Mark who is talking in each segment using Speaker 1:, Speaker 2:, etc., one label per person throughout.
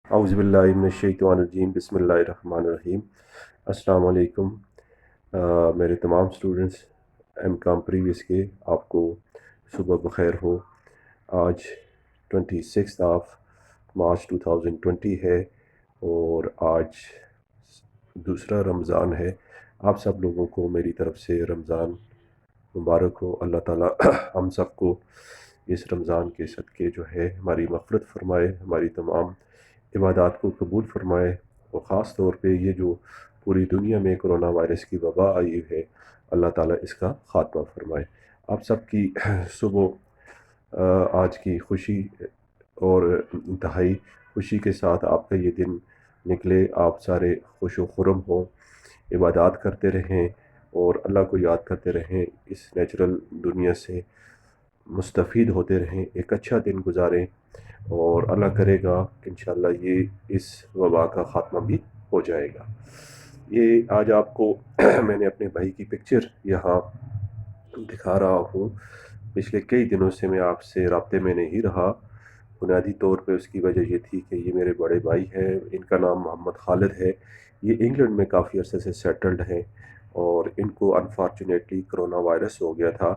Speaker 1: औज़ुबिल्लाहिमिनश्शैतानिर्रजीम बिस्मिल्लाहिर्रहमानिर्रहीम। अस्सलाम वालेकुम। मेरे तमाम स्टूडेंट्स एम.कॉम प्रीवियस के आपको सुबह बखैर हो। आज 26 ऑफ मार्च 2020 है और आज दूसरा रमज़ान है। आप सब लोगों को मेरी तरफ़ से रमज़ान मुबारक हो। अल्लाह ताला हम सबको इस रमज़ान के सदक़े जो है हमारी मग़फ़िरत फ़रमाए, हमारी तमाम इबादत को कबूल फ़रमाए और ख़ास तौर पे ये जो पूरी दुनिया में कोरोना वायरस की वबा आई है, अल्लाह ताला इसका ख़ात्मा फ़रमाए। आप सबकी आज की खुशी और इंतहाई खुशी के साथ आपका ये दिन निकले। आप सारे खुश व खुर्रम हों, इबादत करते रहें और अल्लाह को याद करते रहें। इस नेचुरल दुनिया से मुस्तफ़ीद होते रहें, एक अच्छा दिन गुजारें और अल्लाह करेगा कि इंशाअल्लाह ये इस वबा का ख़ात्मा भी हो जाएगा। ये आज आपको मैंने अपने भाई की पिक्चर यहाँ दिखा रहा हूँ। पिछले कई दिनों से मैं आपसे राब्ते में नहीं रहा। बुनियादी तौर पे उसकी वजह ये थी कि ये मेरे बड़े भाई हैं, इनका नाम मोहम्मद खालिद है। ये इंग्लैंड में काफ़ी अरसे से सेटल्ड हैं और इनको अनफॉर्चुनेटली कोरोना वायरस हो गया था,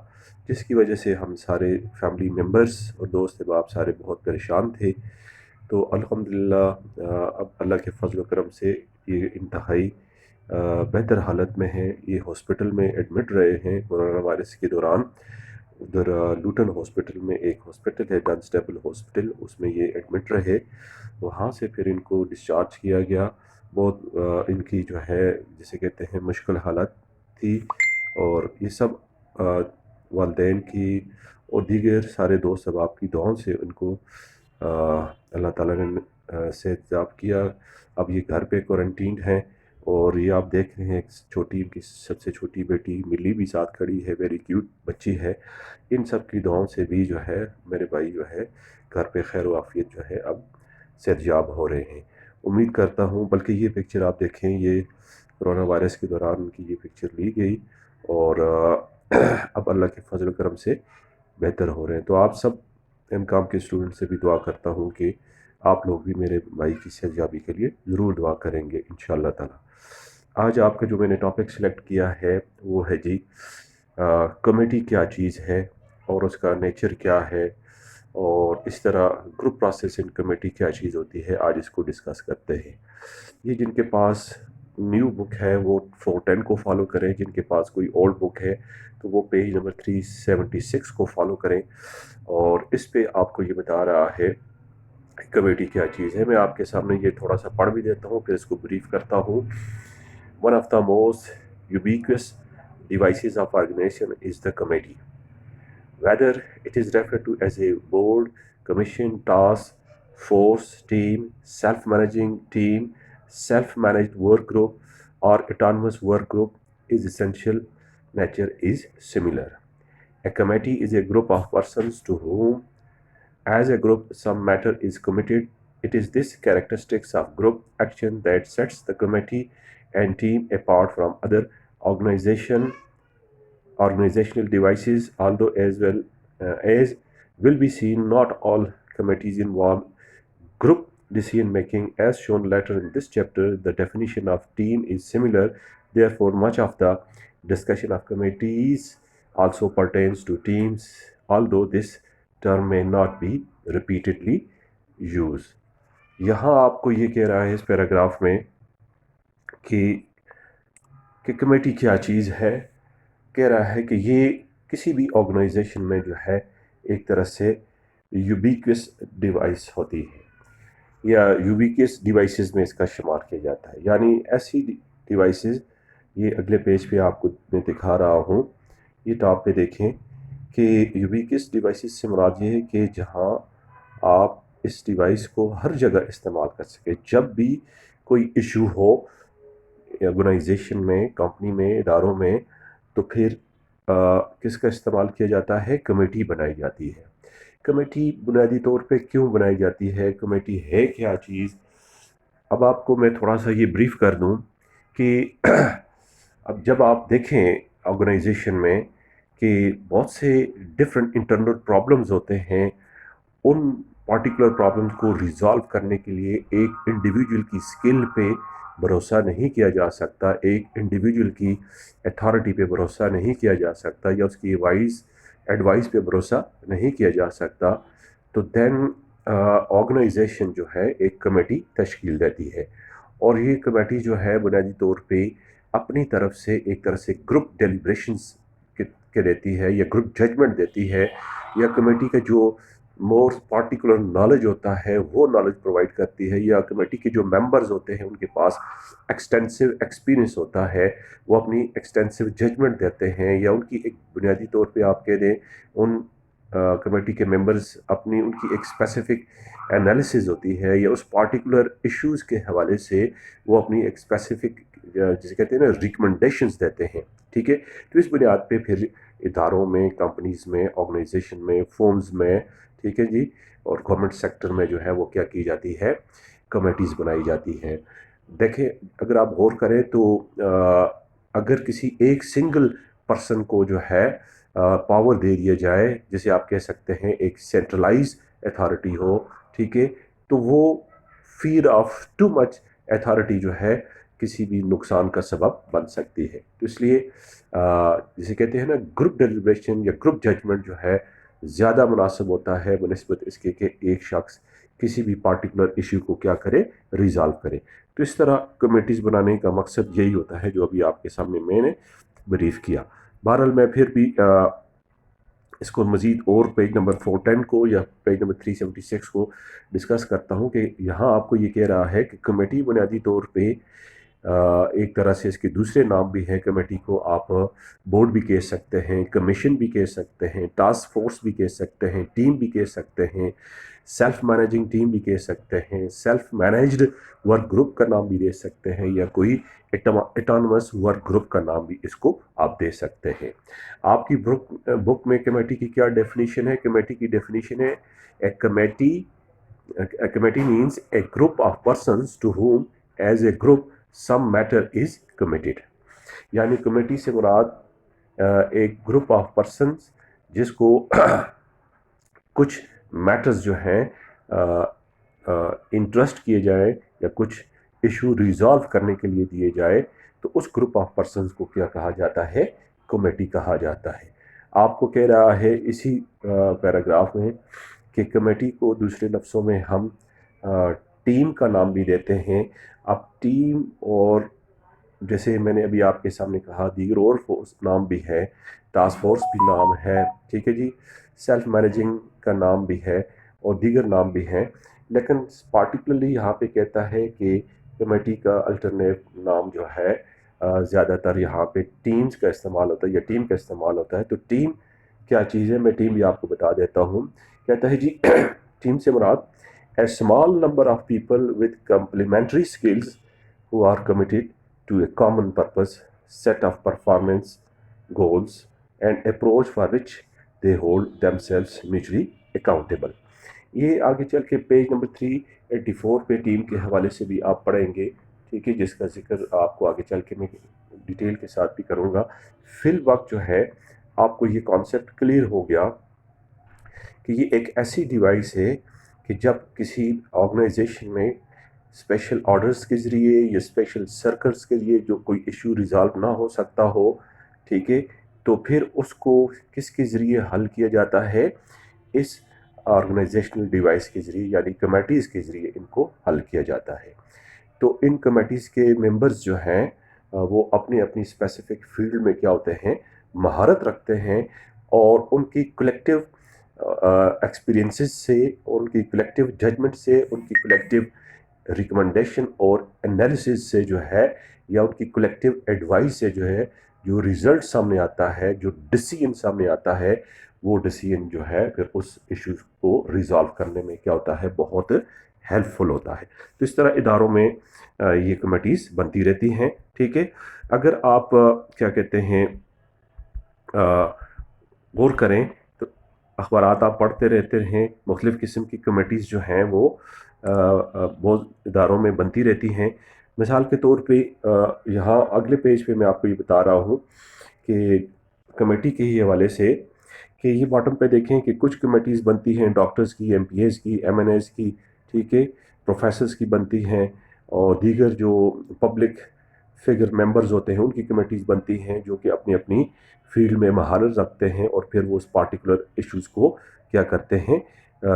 Speaker 1: जिसकी वजह से हम सारे फैमिली मेम्बर्स और दोस्त अहबाब सारे बहुत परेशान थे। तो अल्हम्दुलिल्लाह अब अल्लाह के फ़ज़ल व करम से ये इंतहाई बेहतर हालत में हैं। ये हॉस्पिटल में एडमिट रहे हैं कोरोना वायरस के दौरान। उधर लूटन हॉस्पिटल में एक हॉस्पिटल है, डनस्टेपल हॉस्पिटल, उसमें ये एडमिट रहे। वहाँ से फिर इनको डिस्चार्ज किया गया। बहुत इनकी जो है जिसे कहते हैं मुश्किल हालत थी और ये सब वालदैन की और दीगर सारे दोस्त अहबाब की दुआओं से उनको अल्लाह ताला ने सेहतयाब किया। अब ये घर पे क्वारंटीन हैं और ये आप देख रहे हैं छोटी इनकी सबसे छोटी बेटी मिली भी साथ खड़ी है, वेरी क्यूट बच्ची है। इन सब की दुआओं से भी जो है मेरे भाई जो है घर पे खैर वाफियत जो है अब सेहतयाब हो रहे हैं। उम्मीद करता हूँ, बल्कि ये पिक्चर आप देखें, ये कोरोना वायरस के दौरान उनकी ये पिक्चर ली गई और अब अल्लाह के फजल करम से बेहतर हो रहे हैं। तो आप सब एम.कॉम के स्टूडेंट से भी दुआ करता हूँ कि आप लोग भी मेरे भाई की सेहतयाबी के लिए ज़रूर दुआ करेंगे इंशाअल्लाह ताला। आज आपका जो मैंने टॉपिक सेलेक्ट किया है वो है जी कमेटी क्या चीज़ है और उसका नेचर क्या है और इस तरह ग्रुप प्रोसेस इन कमेटी क्या चीज़ होती है, आज इसको डिस्कस करते हैं। ये जिनके पास न्यू बुक है वो 410 को फॉलो करें, जिनके पास कोई ओल्ड बुक है तो वो पेज नंबर 376 को फॉलो करें। और इस पे आपको ये बता रहा है कमेटी क्या चीज़ है। मैं आपके सामने ये थोड़ा सा पढ़ भी देता हूँ, फिर इसको ब्रीफ करता हूँ। One of the most ubiquitous devices of organization is the committee. Whether it is referred to as a board, commission, task, force, team, self-managing team, self-managed work group, or autonomous work group, is essential nature is similar. A committee is a group of persons to whom, as a group, some matter is committed. It is this characteristics of group action that sets the committee and team apart from other organization organizational devices, although as will be seen, not all committees involve group decision making. As shown later in this chapter, the definition of team is similar. Therefore, much of the discussion of committees also pertains to teams, although this term may not be repeatedly used. यहाँ आपको ये कह रहा है इस paragraph में कि committee क्या चीज़ है। कह रहा है कि ये किसी भी ऑर्गेनाइजेशन में जो है एक तरह से यूबिक्वियस डिवाइस होती है या यूबिक्वियस डिवाइसेस में इसका शुमार किया जाता है, यानी ऐसी डिवाइसेस, ये अगले पेज पे आपको मैं दिखा रहा हूँ, ये टॉप पे देखें कि यूबिक्वियस डिवाइसेस से मुराद ये है कि जहाँ आप इस डिवाइस को हर जगह इस्तेमाल कर सकें। जब भी कोई इशू हो ऑर्गेनाइजेशन में, कंपनी में, इदारों में, तो फिर किसका इस्तेमाल किया जाता है? कमेटी बनाई जाती है। कमेटी बुनियादी तौर पे क्यों बनाई जाती है? कमेटी है क्या चीज़? अब आपको मैं थोड़ा सा ये ब्रीफ कर दूं कि अब जब आप देखें ऑर्गेनाइजेशन में कि बहुत से डिफरेंट इंटरनल प्रॉब्लम्स होते हैं, उन पार्टिकुलर प्रॉब्लम्स को रिजॉल्व करने के लिए एक इंडिविजुअल की स्किल पे भरोसा नहीं किया जा सकता, एक इंडिविजुअल की अथॉरिटी पे भरोसा नहीं किया जा सकता, या उसकी एडवाइस पे भरोसा नहीं किया जा सकता, तो देन ऑर्गेनाइजेशन जो है एक कमेटी तश्कील देती है। और ये कमेटी जो है बुनियादी तौर पे अपनी तरफ से एक तरह से ग्रुप डेलिब्रेशंस के देती है, या ग्रुप जजमेंट देती है, या कमेटी का जो मोर पार्टिकुलर नॉलेज होता है वो नॉलेज प्रोवाइड करती है, या कमेटी के जो मेंबर्स होते हैं उनके पास एक्सटेंसिव एक्सपीरियंस होता है, वो अपनी एक्सटेंसिव जजमेंट देते हैं, या उनकी एक बुनियादी तौर पे आप कह दें उन कमेटी के मेंबर्स अपनी उनकी एक स्पेसिफिक एनालिसिस होती है, या उस पार्टिकुलर इश्यूज़ के हवाले से वो अपनी एक स्पेसिफिक जिसे कहते हैं ना रिकमेंडेशंस देते हैं। ठीक है, तो इस बुनियाद पे फिर इदारों में, कंपनीज में, ऑर्गेनाइजेशन में, फर्म्स में, ठीक है जी, और गवर्नमेंट सेक्टर में जो है वो क्या की जाती है, कमेटीज़ बनाई जाती हैं। देखें, अगर आप गौर करें तो अगर किसी एक सिंगल पर्सन को जो है पावर दे दिया जाए, जैसे आप कह सकते हैं एक सेंट्रलाइज अथॉरिटी हो, ठीक है, तो वो fear of too much authority जो है किसी भी नुकसान का सबब बन सकती है। तो इसलिए जिसे कहते हैं ना ग्रुप डेलिब्रेशन या ग्रुप जजमेंट जो है ज़्यादा मुनासिब होता है बनिस्बत इसके कि एक शख्स किसी भी पार्टिकुलर इशू को क्या करे, रिजॉल्व करे। तो इस तरह कमेटीज़ बनाने का मकसद यही होता है जो अभी आपके सामने मैंने ब्रीफ किया। बहरहाल मैं फिर भी इसको मज़ीद और पेज नंबर 410 को या पेज नंबर 376 को डिस्कस करता हूँ कि यहाँ आपको ये कह रहा है कि कमेटी बुनियादी तौर पे एक तरह से इसके दूसरे नाम भी हैं कमेटी को, आप बोर्ड भी कह सकते हैं, कमीशन भी कह सकते हैं, टास्क फोर्स भी कह सकते हैं, टीम भी कह सकते हैं, सेल्फ मैनेजिंग टीम भी कह सकते हैं, सेल्फ मैनेज्ड वर्क ग्रुप का नाम भी दे सकते हैं, या कोई एटोनमस वर्क ग्रुप का नाम भी इसको आप दे सकते हैं। आपकी बुक में कमेटी की क्या डेफिनेशन है? कमेटी की डेफिनेशन है a committee means a group of persons to whom as a group some matter is committed. यानी कमेटी से मुराद एक ग्रुप ऑफ पर्सन्स जिसको कुछ मैटर्स जो हैं इंटरेस्ट किए जाए या कुछ इशू रिजॉल्व करने के लिए दिए जाए, तो उस ग्रुप ऑफ पर्सन्स को क्या कहा जाता है? कमेटी कहा जाता है। आपको कह रहा है इसी पैराग्राफ में कि कमेटी को दूसरे लफ्ज़ों में हम टीम का नाम भी देते हैं। अब टीम और जैसे मैंने अभी आपके सामने कहा दीगर और फोर्स नाम भी है, टास्क फोर्स भी नाम है, ठीक है जी, सेल्फ मैनेजिंग का नाम भी है और दीगर नाम भी हैं, लेकिन पार्टिकुलरली यहाँ पे कहता है कि कमेटी का अल्टरनेट नाम जो है ज़्यादातर यहाँ पे टीम्स का इस्तेमाल होता है या टीम का इस्तेमाल होता है। तो टीम क्या चीज़ है, मैं टीम भी आपको बता देता हूँ। कहता है जी टीम से मुराद a small number of people with complementary skills who are committed to a common purpose, set of performance goals and approach for which they hold themselves mutually accountable। ये आगे चल के पेज नंबर 384 पे team के हवाले से भी आप पढ़ेंगे, ठीक है, जिसका जिक्र आपको आगे चल के मैं डिटेल के साथ भी करूँगा। फिल वक्त जो है आपको ये कॉन्सेप्ट क्लियर हो गया कि ये एक ऐसी डिवाइस है कि जब किसी ऑर्गेनाइजेशन में स्पेशल ऑर्डर्स के ज़रिए या स्पेशल सर्कल्स के लिए जो कोई इशू रिज़ॉल्व ना हो सकता हो, ठीक है, तो फिर उसको किसके ज़रिए हल किया जाता है? इस ऑर्गेनाइजेशनल डिवाइस के ज़रिए, यानी कमेटीज़ के ज़रिए इनको हल किया जाता है। तो इन कमेटीज़ के मेंबर्स जो हैं वो अपनी अपनी स्पेसिफिक फील्ड में क्या होते हैं, महारत रखते हैं, और उनकी कलेक्टिव एक्सपीरियंसेस से, उनकी कलेक्टिव जजमेंट से, उनकी कलेक्टिव रिकमेंडेशन और एनालिसिस से जो है, या उनकी कलेक्टिव एडवाइस से जो है, जो रिज़ल्ट सामने आता है, जो डिसीजन सामने आता है, वो डिसीजन जो है फिर उस इशू को रिज़ॉल्व करने में क्या होता है, बहुत हेल्पफुल होता है। तो इस तरह इदारों में ये कमेटीज़ बनती रहती हैं, ठीक है। अगर आप क्या कहते हैं गौर करें तो अखबारात आप पढ़ते रहते हैं, मुख्तलिफ़ किस्म की कमेटीज़ जो हैं वो बहुत इदारों में बनती रहती हैं। मिसाल के तौर पे यहाँ अगले पेज पे मैं आपको ये बता रहा हूँ कि कमेटी के ही हवाले से کہ یہ باٹم پہ دیکھیں کہ کچھ کمیٹیز بنتی ہیں ڈاکٹرز کی، ایم پی ایز کی، ایم این ایز کی، ٹھیک ہے، پروفیسرز کی بنتی ہیں، اور دیگر جو پبلک فگر ممبرز ہوتے ہیں ان کی کمیٹیز بنتی ہیں جو کہ اپنی اپنی فیلڈ میں مہارت رکھتے ہیں، اور پھر وہ اس پارٹیکولر ایشوز کو کیا کرتے ہیں،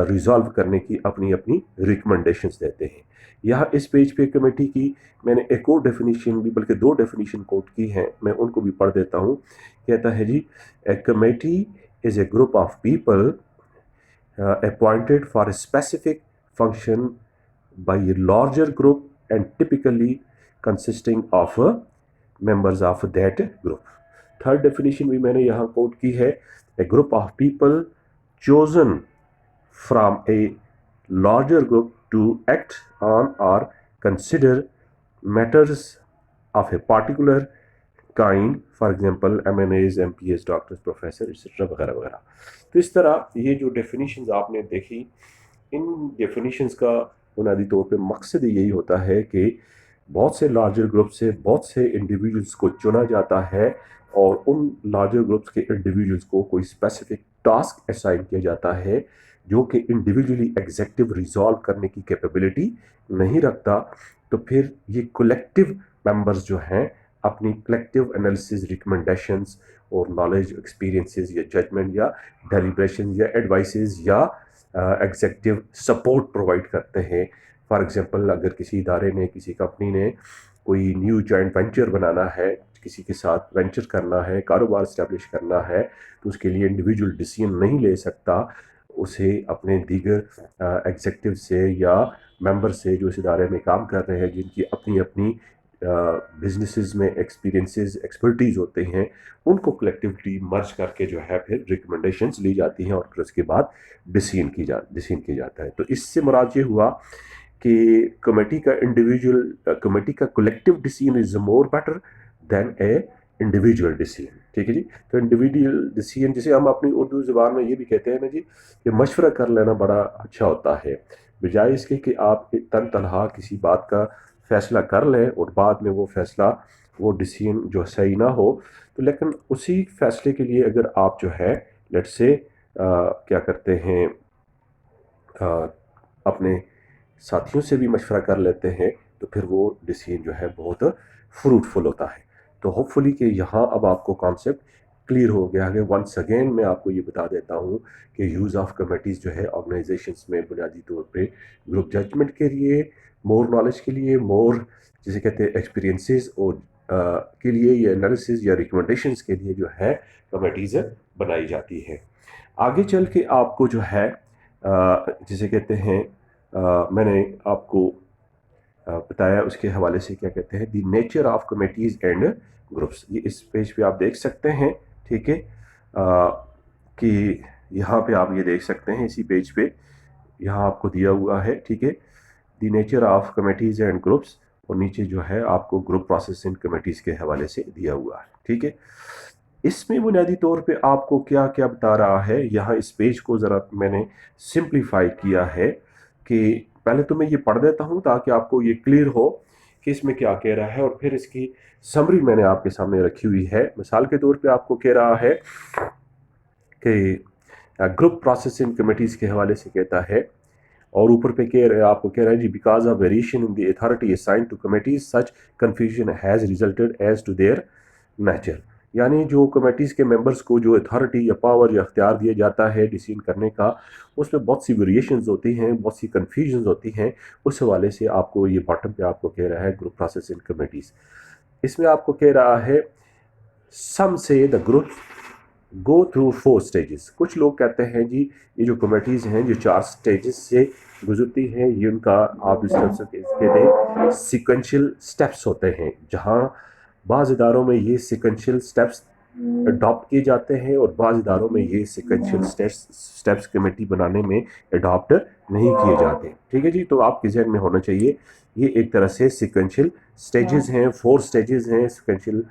Speaker 1: ریزالو کرنے کی اپنی اپنی ریکمنڈیشنز دیتے ہیں۔ یہاں اس پیج پہ کمیٹی کی میں نے ایک اور ڈیفینیشن بھی، بلکہ 2 ڈیفینیشن کوٹ کی ہیں، میں ان کو بھی پڑھ دیتا ہوں۔ کہتا ہے جی، a committee is a group of people appointed for a specific function by a larger group and typically consisting of members of that group. Third definition بھی میں نے یہاں کوٹ کی ہے، a group of people chosen from a larger group to act on or consider matters of a particular kind, for example MNAs, MPs, doctors, professor etcetera وغیرہ وغیرہ۔ تو اس طرح یہ جو ڈیفینیشنز آپ نے دیکھی، ان ڈیفینیشنز کا بنیادی طور پہ مقصد یہی ہوتا ہے کہ بہت سے لارجر گروپ سے بہت سے انڈیویجولز کو چنا جاتا ہے، اور ان لارجر گروپس کے انڈیویجولز کو کوئی اسپیسیفک ٹاسک اسائن کیا جاتا ہے جو کہ انڈیویجولی ایگزیکٹو ریزالو کرنے کی کیپیبلٹی نہیں رکھتا، تو پھر یہ کولیکٹیو ممبرز جو ہیں اپنی کلیکٹیو انالیسز، ریکمنڈیشنز اور نالج، ایکسپیرینسز یا ججمنٹ یا ڈیلیبریشن یا ایڈوائسز یا ایگزیکٹو سپورٹ پرووائڈ کرتے ہیں۔ فار ایگزامپل، اگر کسی ادارے نے، کسی کمپنی نے کوئی نیو جوائنٹ وینچر بنانا ہے، کسی کے ساتھ وینچر کرنا ہے، کاروبار اسٹیبلش کرنا ہے، تو اس کے لیے انڈیویجول ڈیسیژن نہیں لے سکتا، اسے اپنے دیگر ایگزیکٹو سے یا ممبر سے جو اس ادارے میں کام کر رہے ہیں، جن کی اپنی اپنی بزنسز میں ایکسپیرینسز، ایکسپرٹیز ہوتے ہیں، ان کو کلیکٹیوٹی مرج کر کے جو ہے پھر ریکمنڈیشنز لی جاتی ہیں، اور پھر اس کے بعد ڈیسیژن کی جاتا ہے۔ تو اس سے مراد یہ ہوا کہ کمیٹی کا کولیکٹیو ڈیسیژن از مور بیٹر دین اے انڈیویجول ڈیسیژن، ٹھیک ہے جی۔ تو انڈیویجول ڈیسیژن جسے ہم اپنی اردو زبان میں یہ بھی کہتے ہیں نا جی، کہ مشورہ کر لینا بڑا اچھا ہوتا ہے، بجائے اس کے کہ آپ تن تنہا کسی بات کا فیصلہ کر لیں اور بعد میں وہ فیصلہ، وہ ڈیسیژن جو صحیح نہ ہو، تو لیکن اسی فیصلے کے لیے اگر آپ جو ہے لیٹ سے کیا کرتے ہیں، اپنے ساتھیوں سے بھی مشورہ کر لیتے ہیں، تو پھر وہ ڈیسیژن جو ہے بہت فروٹفل ہوتا ہے۔ تو ہوپ فلی کہ یہاں اب آپ کو کانسیپٹ کلیئر ہو گیا ہے۔ ونس اگین میں آپ کو یہ بتا دیتا ہوں کہ یوز آف کمیٹیز جو ہے آرگنائزیشنس میں بنیادی طور پہ گروپ ججمنٹ کے لیے، مور نالج کے لیے، مور جسے کہتے ہیں ایکسپیرینسز اور کے لیے، یا انالیسز یا ریکمنڈیشنز کے لیے جو ہے کمیٹیز بنائی جاتی ہے۔ آگے چل کے آپ کو جو ہے جسے کہتے ہیں، میں نے آپ کو بتایا اس کے حوالے سے، کیا کہتے ہیں، the nature of committees and groups, یہ اس پیج پہ آپ دیکھ سکتے ہیں، ٹھیک ہے، کہ یہاں پہ آپ یہ دیکھ سکتے ہیں، اسی پیج پہ یہاں آپ کو دیا ہوا ہے، ٹھیک ہے، the nature of committees and groups, اور نیچے جو ہے آپ کو گروپ پروسیسنگ کمیٹیز کے حوالے سے دیا ہوا ہے، ٹھیک ہے۔ اس میں بنیادی طور پہ آپ کو کیا کیا بتا رہا ہے، یہاں اس پیج کو ذرا میں نے سمپلیفائی کیا ہے، کہ پہلے تو میں یہ پڑھ دیتا ہوں تاکہ آپ کو یہ کلیئر ہو کہ اس میں کیا کہہ رہا ہے، اور پھر اس کی سمری میں نے آپ کے سامنے رکھی ہوئی ہے۔ مثال کے طور پہ آپ کو کہہ رہا ہے کہ گروپ پروسیسنگ کمیٹیز کے حوالے سے کہتا ہے، اور اوپر پہ آپ کو کہہ رہا ہے جی، because of variation in the authority assigned to committees such confusion has resulted as to their nature, یعنی جو کمیٹیز کے ممبرز کو جو اتھارٹی یا پاور یا اختیار دیا جاتا ہے ڈیسیژن کرنے کا، اس میں بہت سی ویریشنز ہوتی ہیں، بہت سی کنفیوژنز ہوتی ہیں، اس حوالے سے آپ کو یہ باٹم پہ آپ کو کہہ رہا ہے گروپ پروسیسنگ کمیٹیز۔ اس میں آپ کو کہہ رہا ہے سم سے the group go through 4 stages، کچھ لوگ کہتے ہیں جی یہ جو کمیٹیز ہیں جو 4 stages سے گزرتی ہیں، یہ ان کا آپ اس طرح سے کہتے ہیں سیکوینشل سٹیپس ہوتے ہیں، جہاں بعض اداروں میں یہ سیکوینشل سٹیپس اڈاپٹ کیے جاتے ہیں، اور بعض اداروں میں یہ سیکوینشل سٹیپس کمیٹی بنانے میں اڈاپٹ نہیں کیے جاتے، ٹھیک ہے جی۔ تو آپ کے ذہن میں ہونا چاہیے یہ ایک طرح سے سیکوینشل سٹیجز ہیں، 4 stages ہیں، سیکوینشل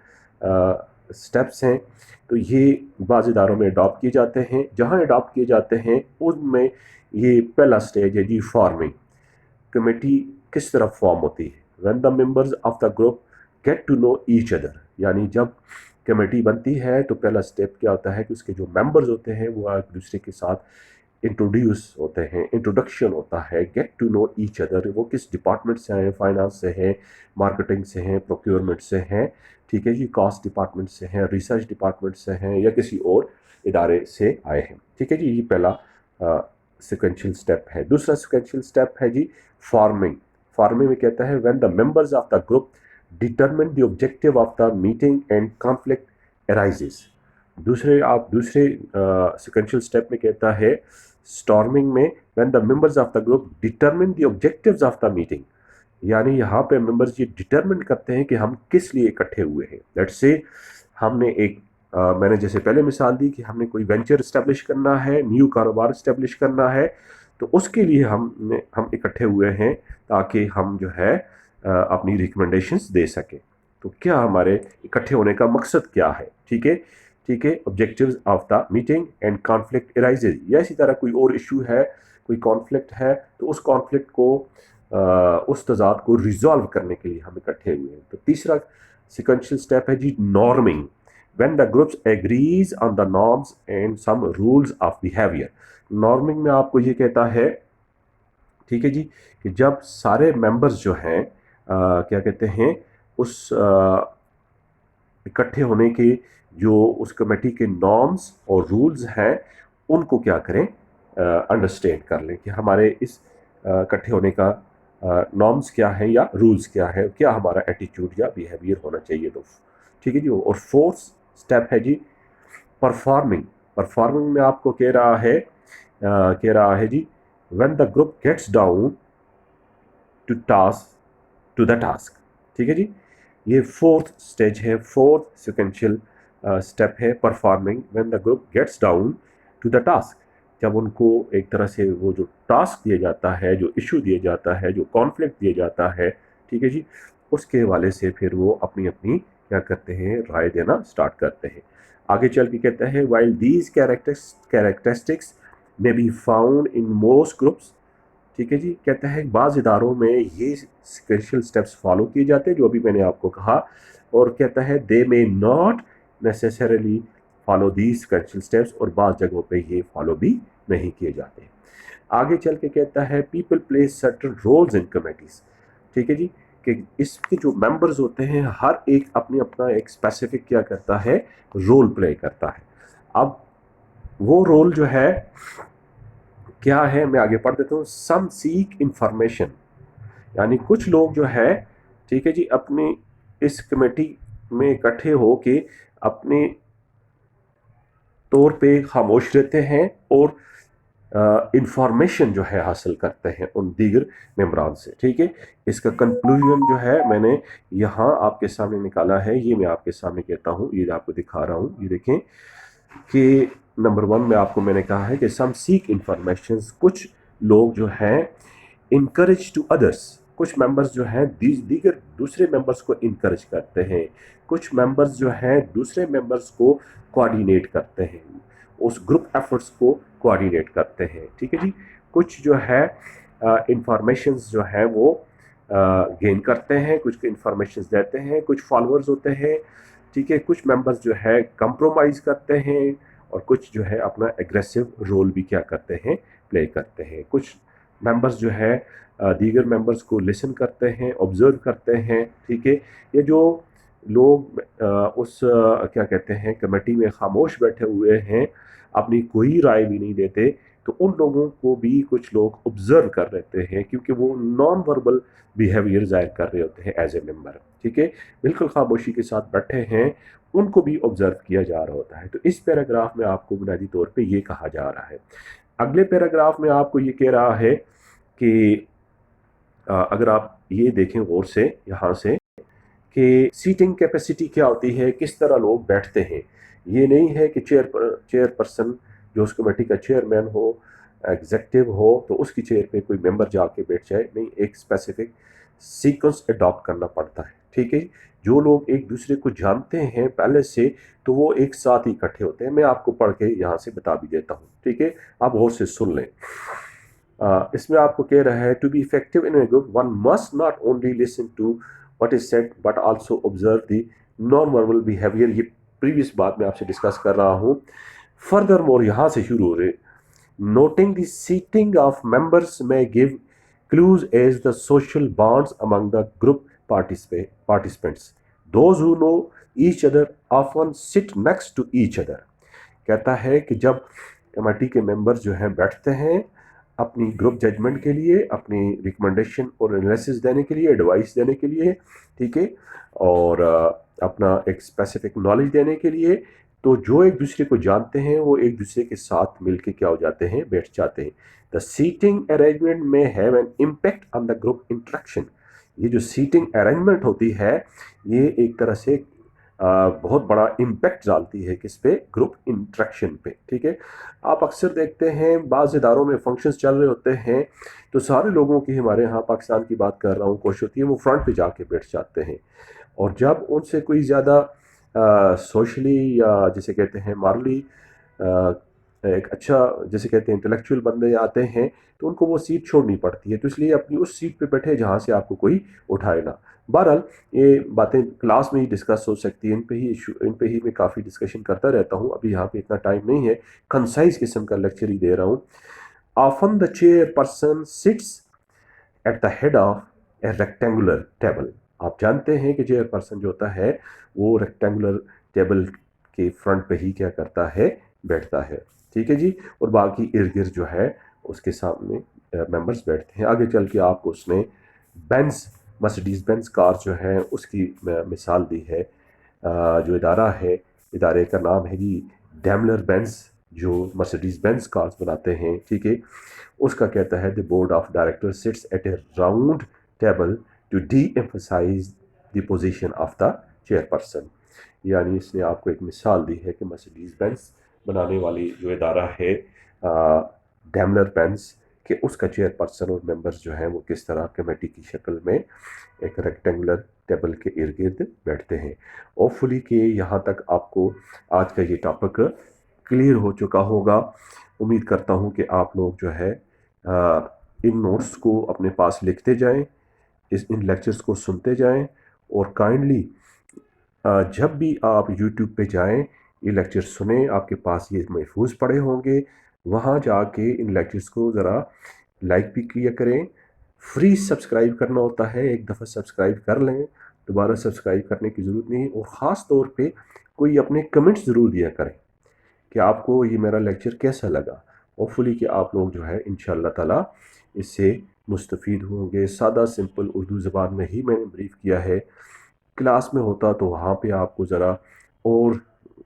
Speaker 1: سٹیپس ہیں، تو یہ بعض اداروں میں اڈاپٹ کیے جاتے ہیں۔ جہاں اڈاپٹ کیے جاتے ہیں ان میں یہ پہلا سٹیج ہے جی، فارمنگ، کمیٹی کس طرح فارم ہوتی ہے، when the members of the group get to know each other، یعنی جب کمیٹی بنتی ہے تو پہلا سٹیپ کیا ہوتا ہے کہ اس کے جو ممبرز ہوتے ہیں وہ ایک دوسرے کے ساتھ انٹروڈیوس ہوتے ہیں، انٹروڈکشن ہوتا ہے، get to know each other, وہ کس ڈپارٹمنٹ سے ہیں، فائنانس سے ہیں، مارکیٹنگ سے ہیں، پروکیورمنٹ سے ہیں، ٹھیک ہے جی، کاسٹ ڈپارٹمنٹ سے ہیں، ریسرچ ڈپارٹمنٹ سے ہیں، یا کسی اور ادارے سے آئے ہیں، ٹھیک ہے جی، یہ پہلا سیکوینشل سٹیپ ہے۔ دوسرا سیکوینشل سٹیپ ہے جی فارمنگ۔ فارمنگ میں کہتا ہے when the members of the group determine the objective of the meeting and conflict arises۔ دوسرے سیکوینشل سٹیپ میں کہتا ہے اسٹارمنگ میں when the members of the group determine the objectives of the meeting، یعنی یہاں پہ ممبرز یہ determine کرتے ہیں کہ ہم کس لیے اکٹھے ہوئے ہیں۔ لیٹس سے ہم نے میں نے جیسے پہلے مثال دی کہ ہم نے کوئی وینچر اسٹیبلش کرنا ہے، نیو کاروبار اسٹیبلش کرنا ہے، تو اس کے لیے ہم اکٹھے ہوئے ہیں تاکہ ہم جو ہے اپنی ریکمنڈیشنز دے سکیں۔ تو کیا ہمارے اکٹھے ہونے کا مقصد کیا ہے، ٹھیک ہے objectives of the meeting and conflict arises, یا اسی طرح کوئی اور ایشو ہے، کوئی کانفلکٹ ہے، تو اس کانفلکٹ کو اس تضاد کو ریزالو کرنے کے لیے ہم اکٹھے ہوئے ہیں۔ تو تیسرا سیکوینشل سٹیپ ہے جی norming, when the groups agrees on the norms and some rules of behavior۔ Norming میں آپ کو یہ کہتا ہے، ٹھیک ہے جی، کہ جب سارے ممبرز جو ہیں کیا کہتے ہیں اس اکٹھے ہونے کے جو اس کمیٹی کے نارمز اور رولز ہیں ان کو کیا کریں، انڈرسٹینڈ کر لیں کہ ہمارے اس اکٹھے ہونے کا نارمز کیا ہیں یا رولز کیا ہے، کیا ہمارا ایٹیٹیوڈ یا بیہیویئر ہونا چاہیے۔ تو ٹھیک ہے جی، اور فورتھ سٹیپ ہے جی پرفارمنگ۔ پرفارمنگ میں آپ کو کہہ رہا ہے جی when the group gets down to the task، ٹھیک ہے جی، یہ فورتھ سٹیج ہے، فورتھ سیکوینشل سٹیپ ہے performing when the group gets down to the task۔ جب ان کو ایک طرح سے وہ جو ٹاسک دیا جاتا ہے، جو ایشو دیا جاتا ہے، جو کانفلکٹ دیا جاتا ہے، ٹھیک ہے جی، اس کے حوالے سے پھر وہ اپنی کیا کرتے ہیں، رائے دینا سٹارٹ کرتے ہیں۔ آگے چل کے کہتا ہے while these characteristics may be found in most groups، ٹھیک ہے جی، کہتا ہے بعض اداروں میں یہ سیکوینشل سٹیپس فالو کیے جاتے ہیں جو ابھی میں نے آپ کو کہا، اور کہتا ہے they may not necessarily follow these sequential steps، اور بعض جگہوں پہ یہ فالو بھی نہیں کیے جاتے۔ آگے چل کے کہتا ہے people play certain roles in committees، ٹھیک ہے جی، کہ اس کے جو ممبرز ہوتے ہیں ہر ایک اپنا ایک اسپیسیفک کیا کرتا ہے، رول پلے کرتا ہے۔ اب وہ رول جو ہے کیا ہے، میں آگے پڑھ دیتا ہوں۔ سم سیک انفارمیشن، یعنی کچھ لوگ جو ہے، ٹھیک ہے جی، اپنی اس کمیٹی میں اکٹھے ہو کے اپنے طور پہ خاموش رہتے ہیں اور انفارمیشن جو ہے حاصل کرتے ہیں ان دیگر ممبران سے، ٹھیک ہے۔ اس کا کنکلوژن جو ہے میں نے یہاں آپ کے سامنے نکالا ہے، یہ میں آپ کے سامنے کہتا ہوں، یہ آپ کو دکھا رہا ہوں، یہ دیکھیں کہ نمبر 1 میں آپ کو میں نے کہا ہے کہ سم سیک انفارمیشنز، کچھ لوگ جو ہیں انکریج ٹو ادرس، کچھ ممبرز جو ہیں دیگر دوسرے ممبرز کو انکریج کرتے ہیں، کچھ ممبرز جو ہیں دوسرے ممبرز کو کوآرڈینیٹ کرتے ہیں، اس گروپ ایفرٹس کو کوآرڈینیٹ کرتے ہیں، ٹھیک ہے جی۔ کچھ جو ہے انفارمیشنز جو ہیں وہ گین کرتے ہیں، کچھ انفارمیشنز دیتے ہیں، کچھ فالوورز ہوتے ہیں، ٹھیک ہے، کچھ ممبرز جو ہے کمپرومائز کرتے ہیں، اور کچھ جو ہے اپنا ایگریسو رول بھی کیا کرتے ہیں، پلے کرتے ہیں۔ کچھ ممبرز جو ہے دیگر ممبرز کو لسن کرتے ہیں، آبزرو کرتے ہیں، ٹھیک ہے۔ یہ جو لوگ اس کیا کہتے ہیں کمیٹی میں خاموش بیٹھے ہوئے ہیں، اپنی کوئی رائے بھی نہیں دیتے، تو ان لوگوں کو بھی کچھ لوگ آبزرو کر رہتے ہیں، کیونکہ وہ نان وربل بیہیویئر ظاہر کر رہے ہوتے ہیں ایز اے ممبر، ٹھیک ہے، بالکل خاموشی کے ساتھ بیٹھے ہیں، ان کو بھی آبزرو کیا جا رہا ہوتا ہے۔ تو اس پیراگراف میں آپ کو بنیادی طور پہ یہ کہا جا رہا ہے۔ اگلے پیراگراف میں آپ کو یہ کہہ رہا ہے کہ اگر آپ یہ دیکھیں غور سے یہاں سے کہ سیٹنگ کیپیسٹی کیا ہوتی ہے، کس طرح لوگ بیٹھتے ہیں۔ یہ نہیں ہے کہ چیئر پرسن جو اس کمیٹی کا چیئرمین ہو، ایگزیکٹو ہو، تو اس کی چیئر پہ کوئی ممبر جا کے بیٹھ جائے، نہیں، ایک اسپیسیفک سیکوینس اڈاپٹ کرنا پڑتا ہے، ٹھیک ہے۔ جو لوگ ایک دوسرے کو جانتے ہیں پہلے سے تو وہ ایک ساتھ ہی اکٹھے ہوتے ہیں۔ میں آپ کو پڑھ کے یہاں سے بتا بھی دیتا ہوں، ٹھیک ہے، آپ غور سے سن لیں۔ اس میں آپ کو کہہ رہا ہے to be effective in a group one must not only listen to what is said but also observe the non-verbal behavior۔ یہ प्रीवियस बात में आपसे डिस्कस कर रहा हूँ। फर्दर मोर यहाँ से शुरू हो रहे, noting the seating of members में give clues as the social bonds among the group participants. Those who know each other often sit next to each other. कहता है कि जब कमेटी के मेंबर्स जो हैं बैठते हैं अपनी ग्रुप जजमेंट के लिए, अपनी रिकमेंडेशन और एनालिसिस देने के लिए, एडवाइस देने के लिए, ठीक है, और अपना एक स्पेसिफिक नॉलेज देने के लिए, तो जो एक दूसरे को जानते हैं वो एक दूसरे के साथ मिलके क्या हो जाते हैं, बैठ जाते हैं। द सीटिंग अरेंजमेंट में have an impact on the group interaction. ये जो सीटिंग अरेंजमेंट होती है ये एक तरह से बहुत बड़ा इम्पैक्ट डालती है किस पे, ग्रुप इंटरेक्शन पे, ठीक है। आप अक्सर देखते हैं बाज़ इदारों में फंक्शंस चल रहे होते हैं तो सारे लोगों की, हमारे यहाँ पाकिस्तान की बात कर रहा हूँ, कोशिश होती है वो फ्रंट पे जाके बैठ जाते हैं, और जब उनसे कोई ज़्यादा सोशली या जिसे कहते हैं मॉरली एक अच्छा जैसे कहते हैं इंटेलेक्चुअल बंदे आते हैं तो उनको वो सीट छोड़नी पड़ती है, तो इसलिए अपनी उस सीट पे बैठे जहाँ से आपको कोई उठाए ना। बहरहाल ये बातें क्लास में ही डिस्कस हो सकती है, इन पे ही मैं काफ़ी डिस्कशन करता रहता हूँ, अभी यहाँ पे इतना टाइम नहीं है, कंसाइज किस्म का लेक्चर ही दे रहा हूँ। Often the chair person seats at the head of A rectangular table. आप जानते हैं कि चेयर पर्सन जो होता है वो रेक्टेंगुलर टेबल के फ्रंट पे ही क्या करता है, बैठता है, ठीक है जी, और बाकी इर्द गिर्द जो है उसके सामने मेंबर्स बैठते हैं। आगे चल के आपको उसने बेंज, मर्सिडीज बेंज कार जो है उसकी मिसाल दी है। जो इदारा है, इदारे का नाम है जी डैमलर बेंज, जो मर्सिडीज बेंज कार्स बनाते हैं, ठीक है। उसका कहता है the board of director sits at a round table to deemphasise the position of the chairperson. यानी इसने आपको एक मिसाल दी है कि मर्सिडीज बेंज बनाने वाली जो इदारा है डैमलर बेंज, कि उसका चेयरपर्सन और मेंबर्स जो हैं वो किस तरह कमेटी की शक्ल में एक रेक्टेंगुलर टेबल के इर्द गिर्द बैठते हैं। होपफुली कि यहाँ तक आपको आज का ये टॉपिक क्लियर हो चुका होगा। उम्मीद करता हूँ कि आप लोग जो है इन नोट्स को अपने पास लिखते जाएं, इन लेक्चर्स को सुनते जाएं, और काइंडली जब भी आप यूट्यूब पे जाएं ये लेक्चर सुने, आपके पास ये महफूज पड़े होंगे, वहाँ जाके इन लेक्चर्स को ज़रा लाइक भी किया करें। फ्री सब्सक्राइब करना होता है, एक दफ़ा सब्सक्राइब कर लें, दोबारा सब्सक्राइब करने की ज़रूरत नहीं। और ख़ास तौर पे कोई अपने कमेंट्स ज़रूर दिया करें कि आपको ये मेरा लेक्चर कैसा लगा। होपफुली कि आप लोग जो है इंशाअल्लाह ताला इससे मुस्तफ़ीद होंगे। सादा सिंपल उर्दू ज़बान में ही मैंने ब्रीफ किया है, क्लास में होता तो वहाँ पे आपको ज़रा और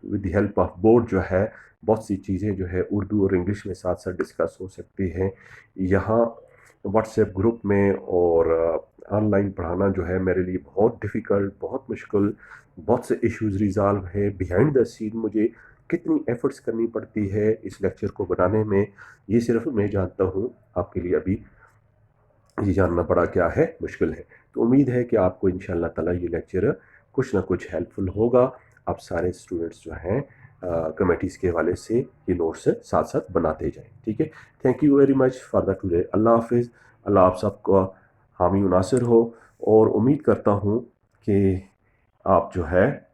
Speaker 1: with the help of board जो है बहुत सी चीज़ें जो है उर्दू और इंग्लिश में साथ साथ डिस्कस हो सकती हैं। यहाँ व्हाट्सएप ग्रुप में और ऑनलाइन पढ़ाना जो है मेरे लिए बहुत डिफ़िकल्ट, बहुत मुश्किल, बहुत से इश्यूज़ रिज़ॉल्व है। बिहाइंड द सीन मुझे कितनी एफ़र्ट्स करनी पड़ती है इस लेक्चर को बनाने में, ये सिर्फ मैं जानता हूँ, आपके लिए अभी ये जानना बड़ा क्या है, मुश्किल है। तो उम्मीद है कि आपको इंशाअल्लाह ताला ये लेक्चर कुछ ना कुछ हेल्पफुल होगा। आप सारे स्टूडेंट्स जो हैं कमेटीज़ के हवाले से ये नोट्स साथ साथ बनाते जाएं, ठीक है। Thank you very much for the today. अल्लाह हाफिज़। अल्लाह आप सबका हामी नासिर हो, और उम्मीद करता हूँ कि आप जो है